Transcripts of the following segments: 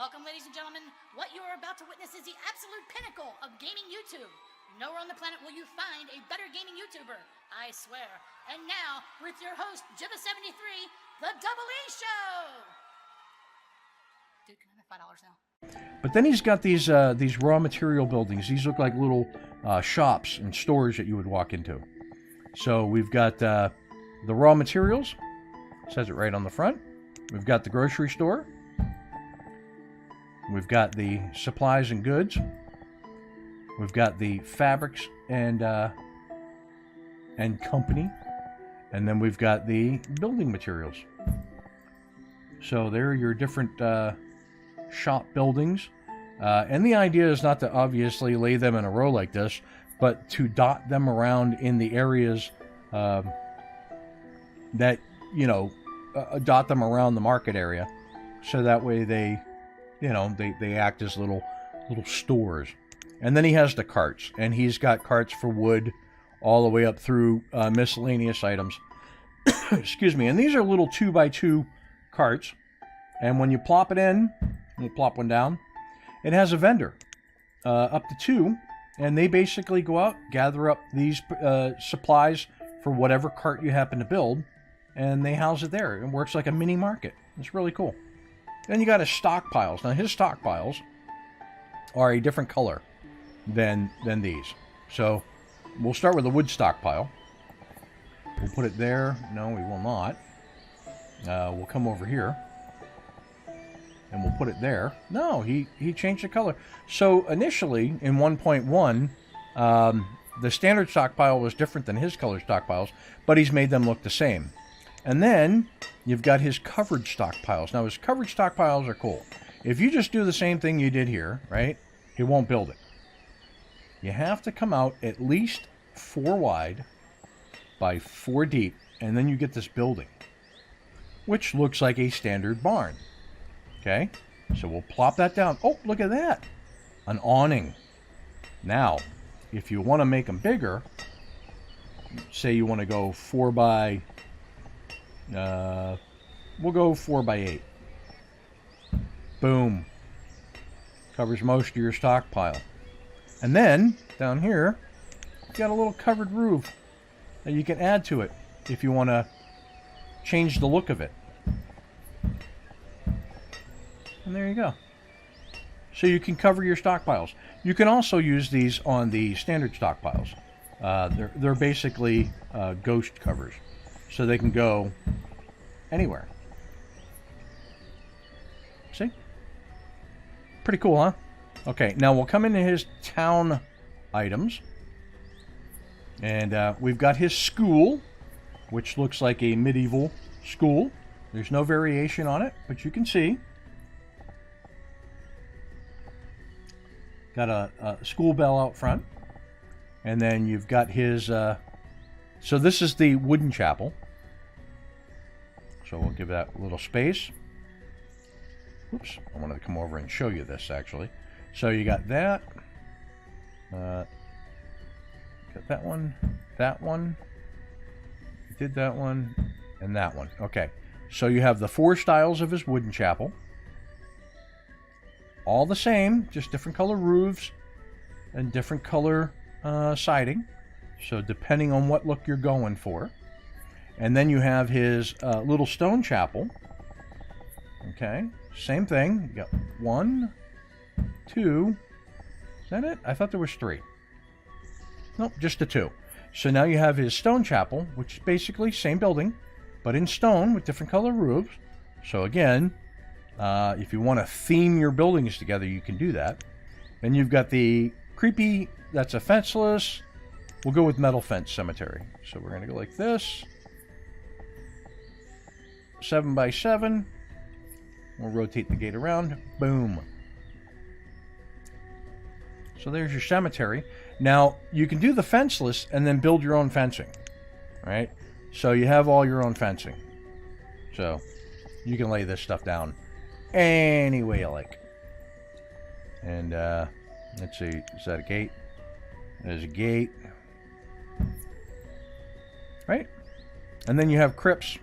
Welcome, ladies and gentlemen. What you are about to witness is the absolute pinnacle of gaming YouTube. Nowhere on the planet will you find a better gaming YouTuber, I swear. And now, with your host, Jibba73, the DoubleEShow! Dude, can I have $5 now? But then he's got these raw material buildings. These look like little shops and stores that you would walk into. So we've got the raw materials. Says it right on the front. We've got the grocery store. We've got the supplies and goods. We've got the fabrics and company. And then we've got the building materials. So there are your different shop buildings. And the idea is not to obviously lay them in a row like this, but to dot them around in the areas that, you know, dot them around the market area. So that way they, you know, they act as little stores. And then he has the carts, and he's got carts for wood all the way up through miscellaneous items. Excuse me. And these are little 2x2 carts. And when you plop it in, you plop one down, it has a vendor, up to 2, and they basically go out, gather up these supplies for whatever cart you happen to build, and they house it there. It works like a mini market. It's really cool. Then you got his stockpiles. Now his stockpiles are a different color than these. So we'll start with a wood stockpile. We'll put it there. No, we will not. We'll come over here. And we'll put it there. No, he changed the color. So initially, in 1.1, the standard stockpile was different than his color stockpiles, but he's made them look the same. And then you've got his covered stockpiles. Now, his covered stockpiles are cool. If you just do the same thing you did here, right, he won't build it. You have to come out at least 4 wide by 4 deep, and then you get this building, which looks like a standard barn. Okay, so we'll plop that down. Oh, look at that. An awning. Now, if you want to make them bigger, say you want to go 4 by... we'll go 4 by 8. Boom. Covers most of your stockpile. And then, down here, you've got a little covered roof that you can add to it if you want to change the look of it. And there you go. So you can cover your stockpiles. You can also use these on the standard stockpiles. They're basically ghost covers. So they can go anywhere. See? Pretty cool, huh? Okay, now we'll come into his town items. And we've got his school, which looks like a medieval school. There's no variation on it, but you can see. Got a school bell out front. And then you've got his... so this is the wooden chapel. So we'll give that a little space. Oops, I wanted to come over and show you this, actually. So you got that. Got that one. You did that one. And that one. Okay. So you have the 4 styles of his wooden chapel. All the same, just different color roofs and different color siding. So depending on what look you're going for. And then you have his little stone chapel. Okay, same thing. You got 1, 2. Is that it? I thought there was 3. Nope, just the 2. So now you have his stone chapel, which is basically same building, but in stone with different color roofs. So again, if you want to theme your buildings together, you can do that. Then you've got the creepy, that's a fenceless. We'll go with metal fence cemetery. So we're going to go like this. 7 by 7. We'll rotate the gate around. Boom. So there's your cemetery. Now, you can do the fenceless and then build your own fencing. Right? So you have all your own fencing. So you can lay this stuff down any way you like. And let's see, is that a gate? There's a gate. Right? And then you have crypts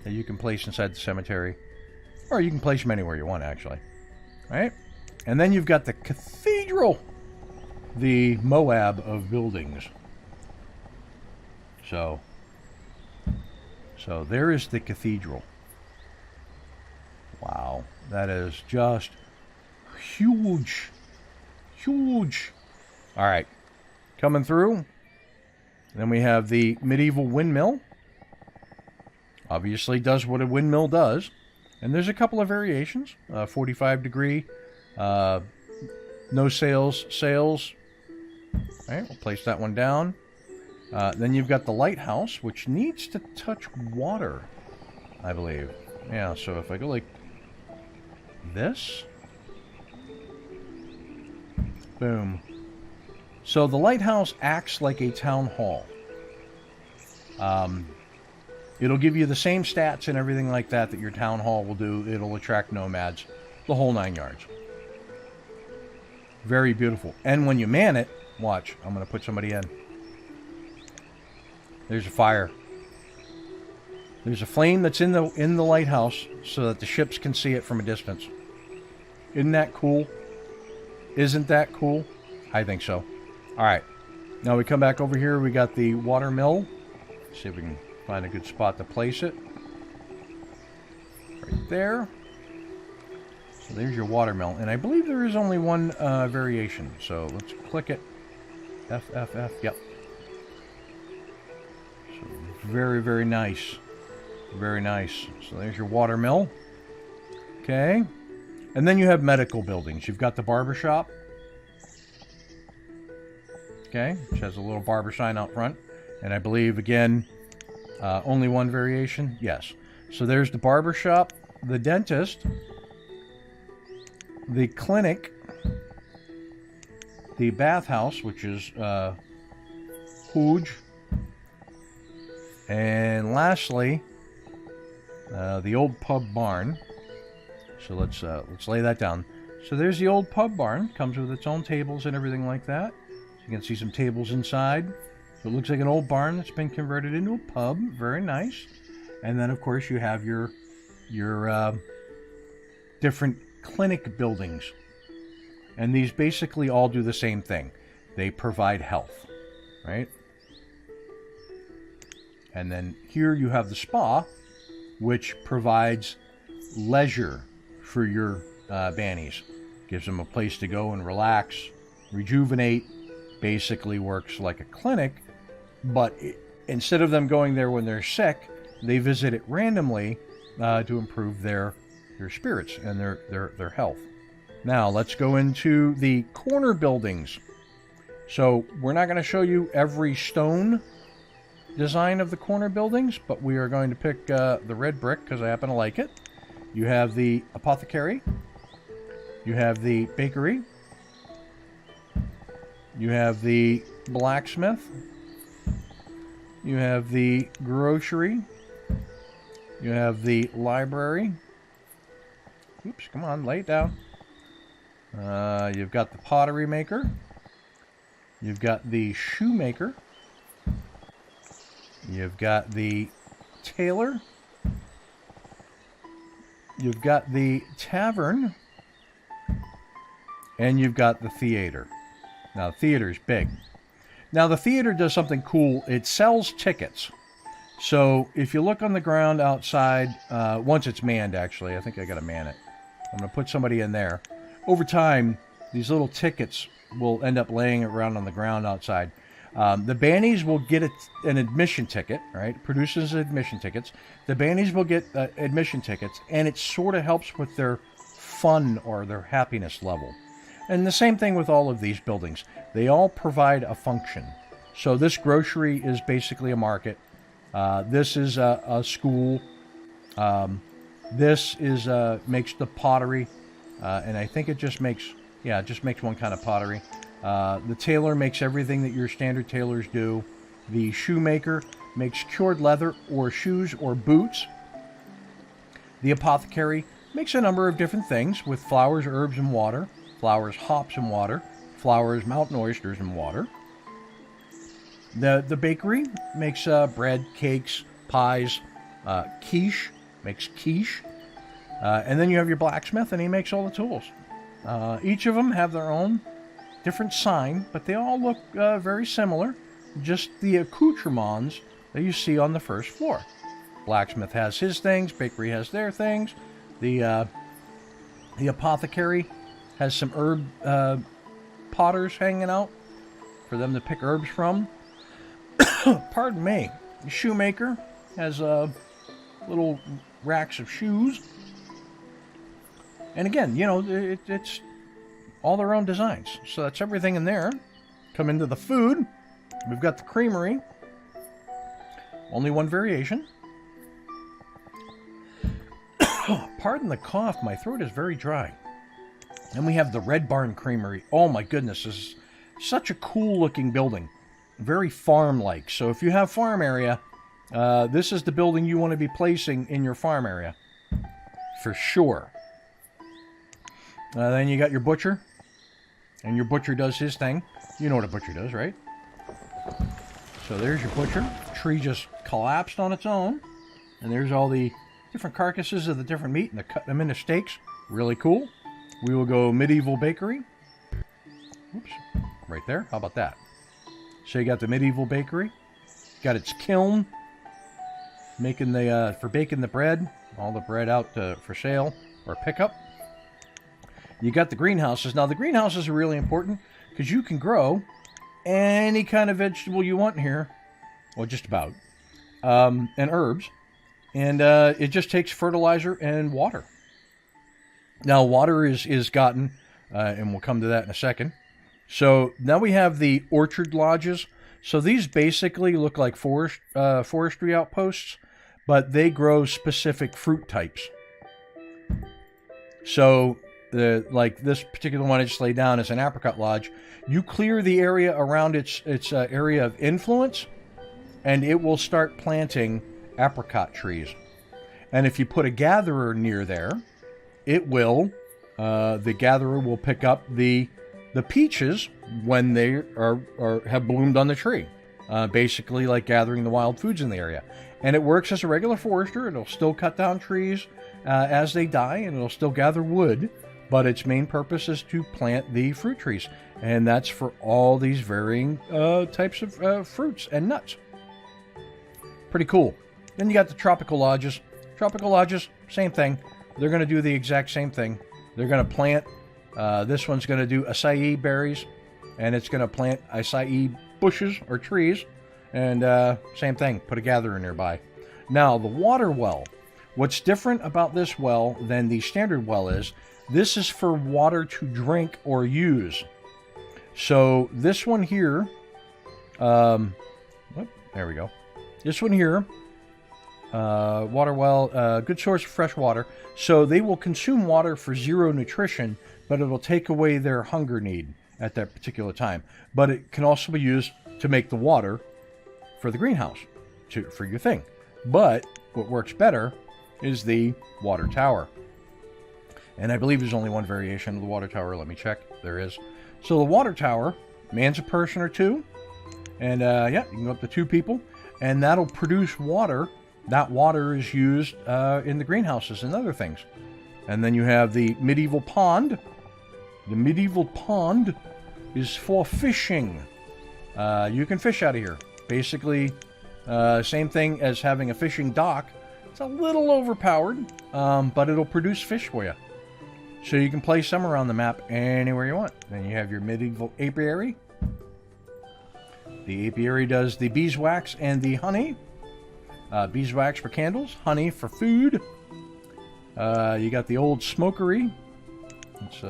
that you can place inside the cemetery. Or you can place them anywhere you want, actually. All right? And then you've got the cathedral, the Moab of buildings. So there is the cathedral. Wow, that is just huge. Huge. All right, coming through. Then we have the medieval windmill. Obviously does what a windmill does. And there's a couple of variations. 45 degree, no sails. All right, we'll place that one down. Then you've got the lighthouse, which needs to touch water, I believe. Yeah, so if I go like this. Boom. So the lighthouse acts like a town hall. It'll give you the same stats and everything like that that your town hall will do. It'll attract nomads. The whole 9 yards. Very beautiful. And when you man it, watch. I'm going to put somebody in. There's a fire. There's a flame that's in the lighthouse so that the ships can see it from a distance. Isn't that cool? Isn't that cool? I think so. All right. Now we come back over here. We got the water mill. See if we can find a good spot to place it. Right there. So there's your water mill. And I believe there is only one variation. So let's click it. F. Yep. So very, very nice. Very nice. So there's your water mill. Okay. And then you have medical buildings. You've got the barber shop. Okay. Which has a little barber sign out front. And I believe, again, only one variation. Yes. So there's the barber shop, the dentist, the clinic, the bathhouse, which is huge. And lastly, the old pub barn. So let's lay that down. So there's the old pub barn. Comes with its own tables and everything like that. So you can see some tables inside. So it looks like an old barn that's been converted into a pub. Very nice. And then of course you have your different clinic buildings. And these basically all do the same thing. They provide health, right? And then here you have the spa, which provides leisure for your bannies. Gives them a place to go and relax, rejuvenate. Basically works like a clinic, but instead of them going there when they're sick, they visit it randomly to improve their spirits and their health. Now let's go into the corner buildings. So we're not going to show you every stone design of the corner buildings, but we are going to pick the red brick because I happen to like it. You have the apothecary. You have the bakery. You have the blacksmith. You have the grocery. You have the library. Oops, come on, lay it down. You've got the pottery maker. You've got the shoemaker. You've got the tailor. You've got the tavern. And you've got the theater. Now, the theater's big. Now, the theater does something cool. It sells tickets. So, if you look on the ground outside, once it's manned, actually, I think I got to man it. I'm going to put somebody in there. Over time, these little tickets will end up laying around on the ground outside. The bannies will get an admission ticket, right? It produces admission tickets. The bannies will get admission tickets, and it sort of helps with their fun or their happiness level. And the same thing with all of these buildings. They all provide a function. So this grocery is basically a market. This is a school. This is makes the pottery. And I think it just makes one kind of pottery. The tailor makes everything that your standard tailors do. The shoemaker makes cured leather or shoes or boots. The apothecary makes a number of different things with flowers, herbs, and water. Flowers, hops, and water. Flowers, mountain oysters, and water. The bakery makes bread, cakes, pies. Quiche makes quiche. And then you have your blacksmith, and he makes all the tools. Each of them have their own different sign, but they all look very similar. Just the accoutrements that you see on the first floor. Blacksmith has his things, bakery has their things. The apothecary has some herb potters hanging out for them to pick herbs from. Pardon me. The shoemaker has little racks of shoes. And again, you know, it's all their own designs. So that's everything in there. Come into the food. We've got the creamery. Only one variation. Pardon the cough, my throat is very dry. And we have the Red Barn Creamery. Oh my goodness, this is such a cool looking building. Very farm-like. So if you have farm area, this is the building you want to be placing in your farm area. For sure. Then you got your butcher. And your butcher does his thing. You know what a butcher does, right? So there's your butcher. Tree just collapsed on its own. And there's all the different carcasses of the different meat, and they're cutting them into steaks. Really cool. We will go medieval bakery. Oops. Right there. How about that? So you got the medieval bakery. Got its kiln. Making the, for baking the bread. All the bread out for sale or pickup. You got the greenhouses. Now the greenhouses are really important because you can grow any kind of vegetable you want here. Well, just about. And herbs. And it just takes fertilizer and water. Now, water is gotten, and we'll come to that in a second. So now we have the orchard lodges. So these basically look like forestry outposts, but they grow specific fruit types. So, like this particular one I just laid down is an apricot lodge. You clear the area around its area of influence, and it will start planting apricot trees. And if you put a gatherer near there, it will, the gatherer will pick up the peaches when they have bloomed on the tree. Basically like gathering the wild foods in the area. And it works as a regular forester. It'll still cut down trees as they die, and it'll still gather wood, but its main purpose is to plant the fruit trees. And that's for all these varying types of fruits and nuts. Pretty cool. Then you got the tropical lodges. Tropical lodges, same thing. They're going to do the exact same thing. They're going to plant, this one's going to do acai berries, and it's going to plant acai bushes or trees, and same thing, put a gatherer nearby. Now, the water well. What's different about this well than the standard well is, this is for water to drink or use. So, this one here, there we go. This one here, water well, good source of fresh water. So they will consume water for zero nutrition, but it'll take away their hunger need at that particular time. But it can also be used to make the water for the greenhouse, for your thing. But what works better is the water tower. And I believe there's only one variation of the water tower. Let me check. There is. So the water tower mans a person or two. And yeah, you can go up to 2 people. And that'll produce water. That water is used in the greenhouses and other things. And then you have the medieval pond. The medieval pond is for fishing. You can fish out of here. Basically, same thing as having a fishing dock. It's a little overpowered, but it'll produce fish for you. So you can place them around the map anywhere you want. Then you have your medieval apiary. The apiary does the beeswax and the honey. Beeswax for candles, honey for food. You got the old smokery. Let's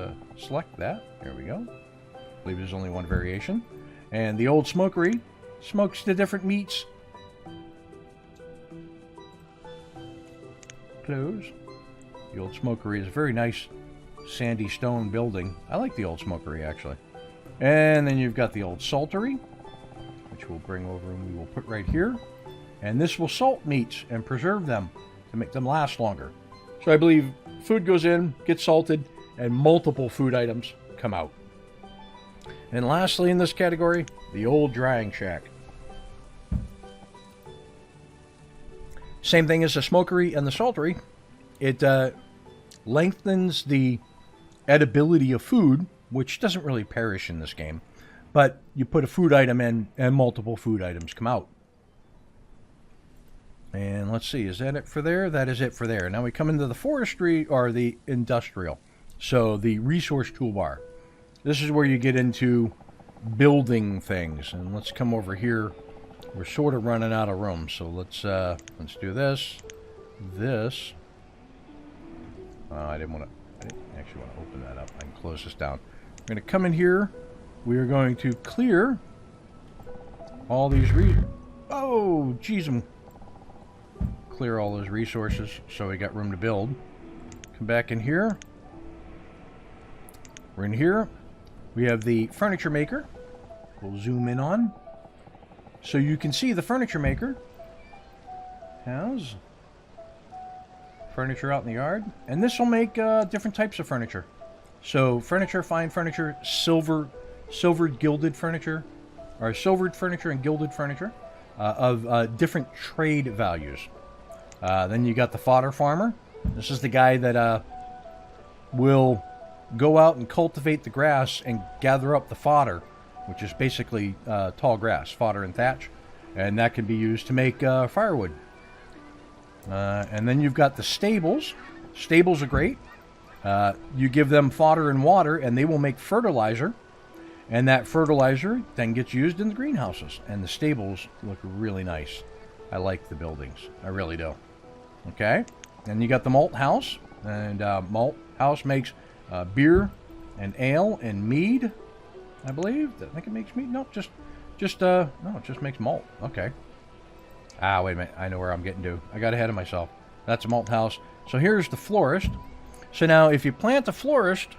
select that. There we go. I believe there's only one variation. And the old smokery smokes the different meats. Close. The old smokery is a very nice sandy stone building. I like the old smokery, actually. And then you've got the old saltery, which we'll bring over and we will put right here. And this will salt meats and preserve them to make them last longer. So I believe food goes in, gets salted, and multiple food items come out. And lastly in this category, the old drying shack. Same thing as the smokery and the saltery. It lengthens the edibility of food, which doesn't really perish in this game. But you put a food item in, and multiple food items come out. And let's see, is that it for there? That is it for there. Now we come into the forestry, or the industrial. So the resource toolbar. This is where you get into building things. And let's come over here. We're sort of running out of room, so let's do this. This. I didn't actually want to open that up. I can close this down. We're going to come in here. We are going to clear all these oh, jeez. Clear all those resources so we got room to build. Come back in here. We're in here. We have the furniture maker. We'll zoom in on. So you can see the furniture maker has furniture out in the yard. And this will make different types of furniture. So furniture, fine furniture, silvered gilded furniture, or silvered furniture and gilded furniture of different trade values. Then you got the fodder farmer. This is the guy that will go out and cultivate the grass and gather up the fodder, which is basically tall grass, fodder and thatch. And that can be used to make firewood. And then you've got the stables. Stables are great. You give them fodder and water, and they will make fertilizer. And that fertilizer then gets used in the greenhouses. And the stables look really nice. I like the buildings. I really do. Okay. And you got the malt house. And malt house makes beer and ale and mead, I believe. I think it makes mead. No, no, it just makes malt. Okay. Wait a minute. I know where I'm getting to. I got ahead of myself. That's a malt house. So here's the florist. So now if you plant a florist,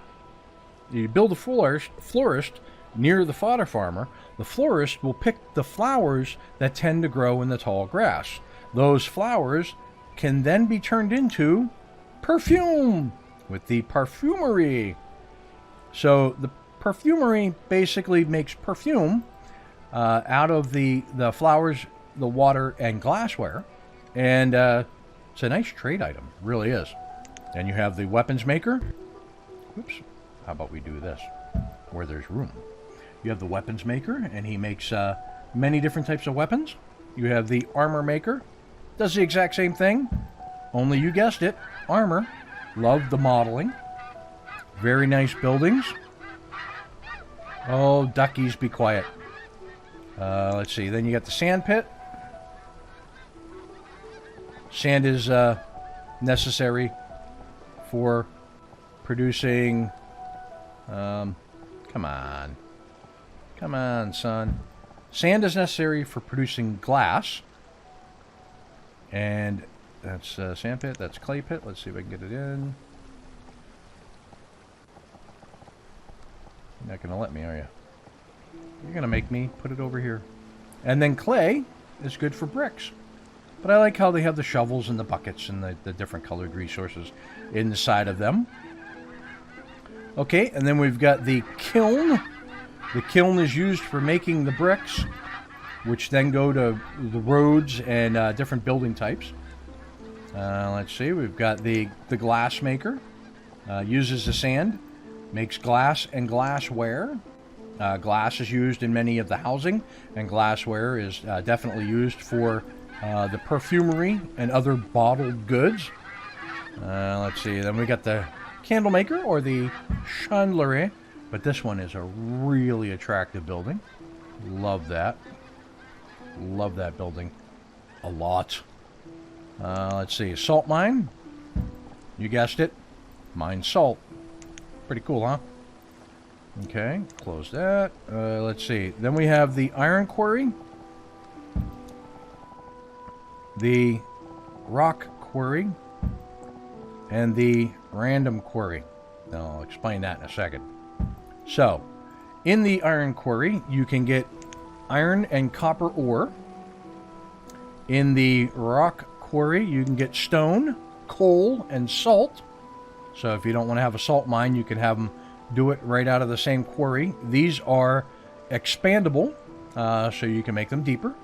you build a florist near the fodder farmer, the florist will pick the flowers that tend to grow in the tall grass. Those flowers can then be turned into perfume with the perfumery. So the perfumery basically makes perfume out of the flowers, the water, and glassware. And it's a nice trade item. It really is. And you have the weapons maker. Oops. How about we do this where there's room? You have the weapons maker, and he makes many different types of weapons. You have the armor maker. Does the exact same thing, only you guessed it, armor. Love the modeling. Very nice buildings. Oh, duckies, be quiet. Let's see. Then you got the sand pit. Sand is necessary for producing... come on. Come on, son. Sand is necessary for producing glass. And that's sand pit. That's clay pit. Let's see if I can get it in. You're not going to let me, are you? You're going to make me put it over here. And then clay is good for bricks. But I like how they have the shovels and the buckets and the different colored resources inside of them. Okay, and then we've got the kiln. The kiln is used for making the bricks, which then go to the roads and different building types. Let's see, we've got the glass maker. Uses the sand, makes glass and glassware. Glass is used in many of the housing, and glassware is definitely used for the perfumery and other bottled goods. Let's see, then we got the candle maker, or the chandelier, but this one is a really attractive building. Love that. Love that building a lot. Let's see, salt mine. You guessed it, mine salt. Pretty cool, huh? Okay, close that. Let's see, then we have the iron quarry, the rock quarry, and the random quarry. Now, I'll explain that in a second. So, in the iron quarry, you can get iron and copper ore. In the rock quarry, you can get stone, coal, and salt. So if you don't want to have a salt mine, you can have them do it right out of the same quarry. These are expandable, so you can make them deeper.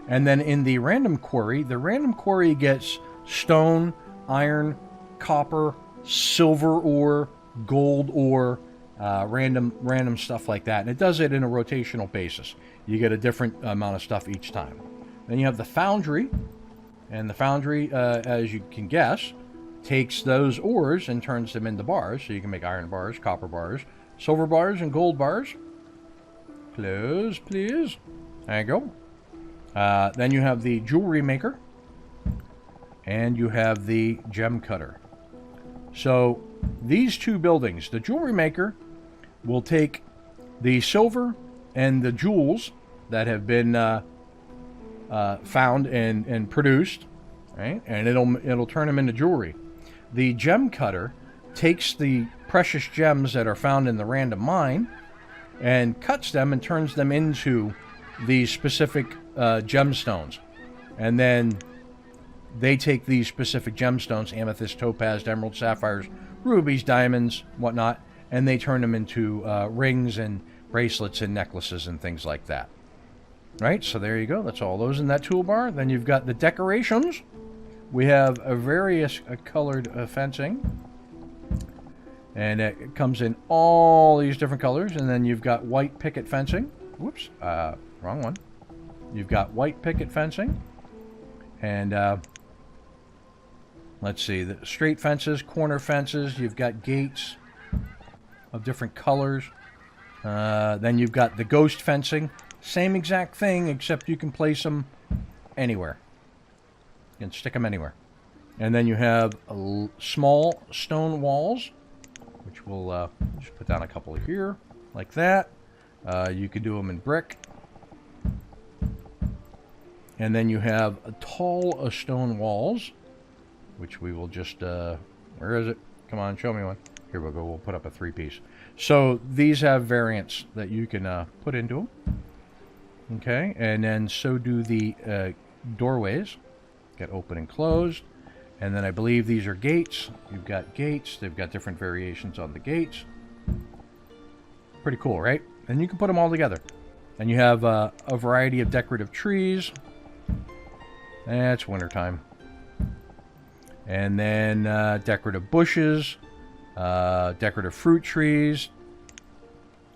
And then in the random quarry gets stone, iron, copper, silver ore, gold ore, random stuff like that. And it does it in a rotational basis. You get a different amount of stuff each time. Then you have the foundry. And the foundry, as you can guess, takes those ores and turns them into bars. So you can make iron bars, copper bars, silver bars, and gold bars. Close, please. There you go. Then you have the jewelry maker. And you have the gem cutter. So these two buildings, the jewelry maker will take the silver and the jewels that have been found and produced, right? And it'll turn them into jewelry. The gem cutter takes the precious gems that are found in the random mine and cuts them and turns them into the specific gemstones. And then they take these specific gemstones, amethyst, topaz, emerald, sapphires, rubies, diamonds, whatnot, and they turn them into rings and bracelets and necklaces and things like that. Right, so there you go. That's all those in that toolbar. Then you've got the decorations. We have a various colored fencing. And it comes in all these different colors. And then you've got white picket fencing. Whoops, wrong one. You've got white picket fencing. And let's see, the straight fences, corner fences. You've got gates of different colors. Then you've got the ghost fencing. Same exact thing, except you can place them anywhere. You can stick them anywhere. And then you have small stone walls, which we'll just put down a couple here, like that. You can do them in brick. And then you have tall stone walls, which we will just, where is it? Come on, show me one. Here we go, we'll put up a 3-piece. So these have variants that you can put into them. Okay, and then so do the doorways. Get open and closed. And then I believe these are gates. You've got gates. They've got different variations on the gates. Pretty cool, right? And you can put them all together. And you have a variety of decorative trees. It's wintertime. And then decorative bushes. Decorative fruit trees.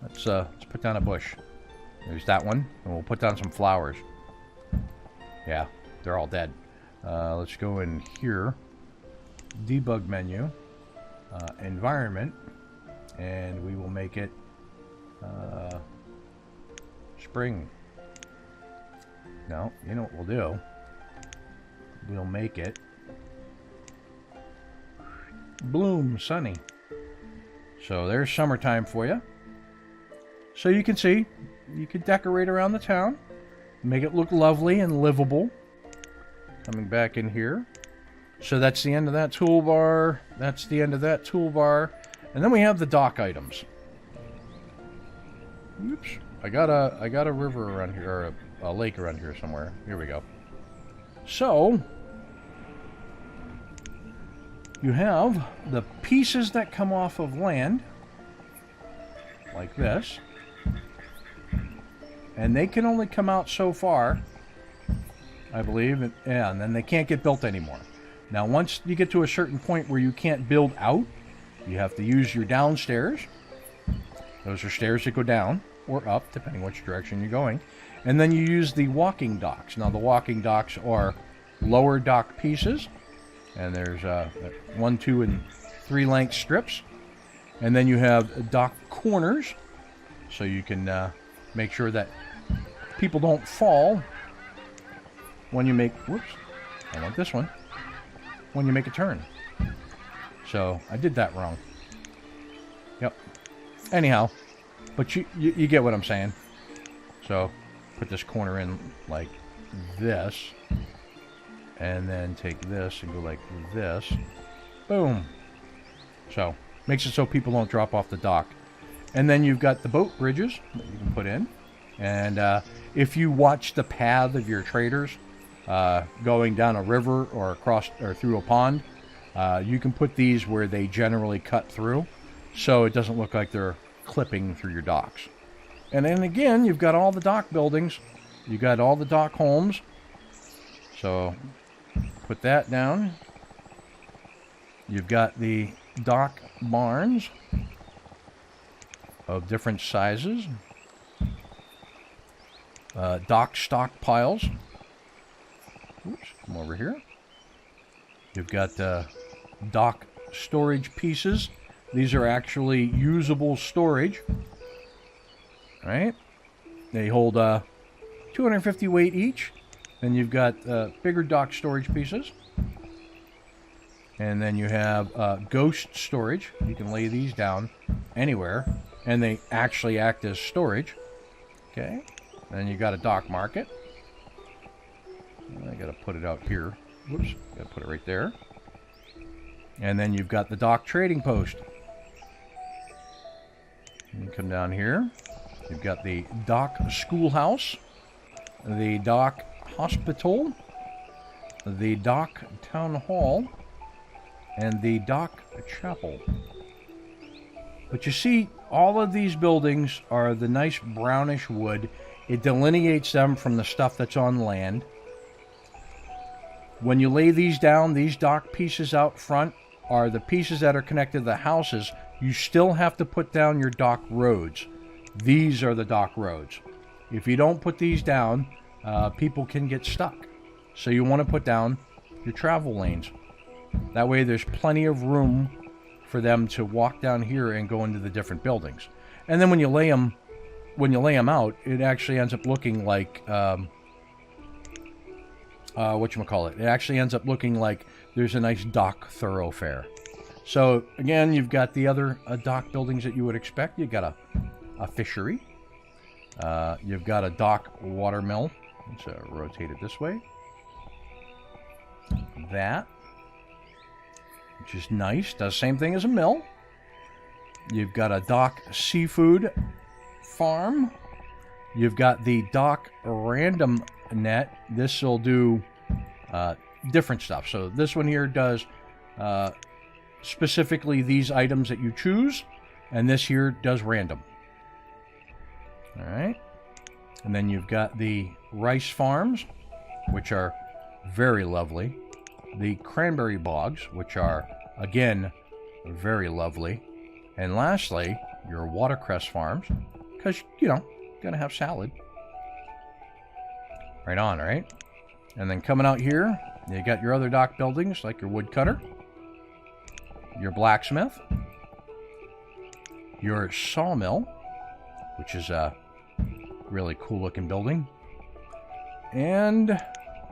Let's put down a bush. There's that one. And we'll put down some flowers. Yeah, they're all dead. Let's go in here. Debug menu. Environment. And we will make it spring. No, you know what we'll do? We'll make it bloom, sunny. So there's summertime for you. So you can see, you can decorate around the town, make it look lovely and livable. Coming back in here. So that's the end of that toolbar. That's the end of that toolbar. And then we have the dock items. Oops. I got a river around here, or a lake around here somewhere. Here we go. So you have the pieces that come off of land, like this. And they can only come out so far, I believe. And then they can't get built anymore. Now, once you get to a certain point where you can't build out, you have to use your downstairs. Those are stairs that go down or up, depending which direction you're going. And then you use the walking docks. Now, the walking docks are lower dock pieces. And there's 1, 2, and 3 length strips. And then you have dock corners. So you can make sure that people don't fall when you make, whoops, I want this one, when you make a turn. So I did that wrong. Yep. Anyhow, but you get what I'm saying. So put this corner in like this, and then take this and go like this. Boom. So makes it so people don't drop off the dock. And then you've got the boat bridges that you can put in. And if you watch the path of your traders going down a river or across or through a pond, you can put these where they generally cut through, so it doesn't look like they're clipping through your docks. And then again, you've got all the dock buildings. You got all the dock homes. So put that down. You've got the dock barns of different sizes. Dock stockpiles. Oops, come over here. You've got dock storage pieces. These are actually usable storage. Right? They hold 250 weight each. Then you've got bigger dock storage pieces. And then you have ghost storage. You can lay these down anywhere. And they actually act as storage. Okay. Then you got a dock market. I got to put it out here. Whoops. Got to put it right there. And then you've got the dock trading post. You come down here. You've got the dock schoolhouse, the dock hospital, the dock town hall, and the dock chapel. But you see, all of these buildings are the nice brownish wood. It delineates them from the stuff that's on land. When you lay these down, these dock pieces out front are the pieces that are connected to the houses. You still have to put down your dock roads. These are the dock roads. If you don't put these down, people can get stuck. So you want to put down your travel lanes. That way there's plenty of room for them to walk down here and go into the different buildings. And then when you lay them out, it actually ends up looking like whatchamacallit. It actually ends up looking like there's a nice dock thoroughfare. So again, you've got the other dock buildings that you would expect. You've got a fishery. You've got a dock watermill. Let's rotate it this way. That, which is nice, does the same thing as a mill. You've got a dock seafood farm. You've got the dock random net. This will do different stuff. So this one here does specifically these items that you choose, and this here does random. All right. And then you've got the rice farms, which are very lovely. The cranberry bogs, which are, again, very lovely. And lastly, your watercress farms, because, you know, gotta have salad. Right on, right? And then coming out here, you got your other dock buildings, like your woodcutter, your blacksmith, your sawmill, which is a really cool looking building, and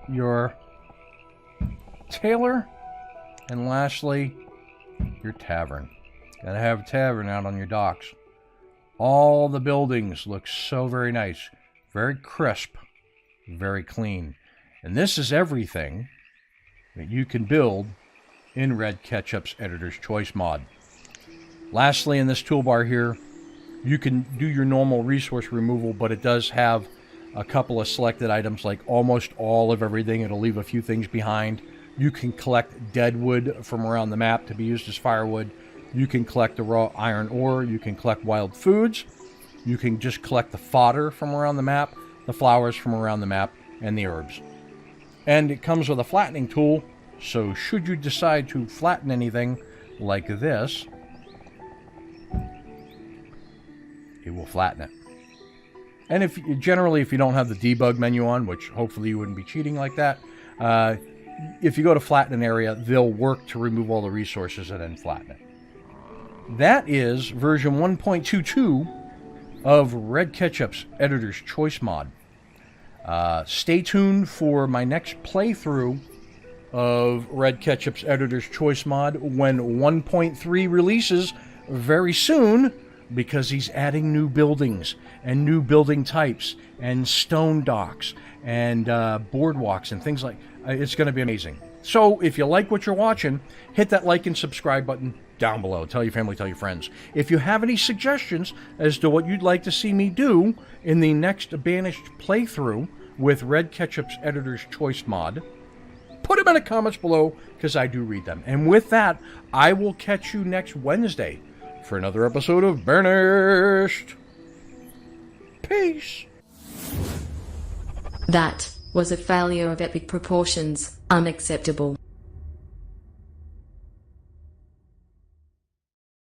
your tailor, and lastly, your tavern. Gotta have a tavern out on your docks. All the buildings look so very nice, very crisp, very clean. And this is everything that you can build in Red Ketchup's Editor's Choice mod. Lastly, in this toolbar here, you can do your normal resource removal, but it does have a couple of selected items, like almost all of everything. It'll leave a few things behind. You can collect dead wood from around the map to be used as firewood. You can collect the raw iron ore. You can collect wild foods. You can just collect the fodder from around the map, the flowers from around the map, and the herbs. And it comes with a flattening tool, so should you decide to flatten anything like this, it will flatten it. And if you don't have the debug menu on, which hopefully you wouldn't be cheating like that, if you go to flatten an area, they'll work to remove all the resources and then flatten it. That is version 1.22 of Red Ketchup's Editor's Choice mod. Stay tuned for my next playthrough of Red Ketchup's Editor's Choice mod when 1.3 releases very soon, because he's adding new buildings and new building types and stone docks and boardwalks and things like it's going to be amazing. So if you like what you're watching, hit that like and subscribe button down below. Tell your family, tell your friends. If you have any suggestions as to what you'd like to see me do in the next Banished playthrough with Red Ketchup's Editor's Choice mod, put them in the comments below, because I do read them. And with that, I will catch you next Wednesday for another episode of Banished. Peace. That was a failure of epic proportions. Unacceptable.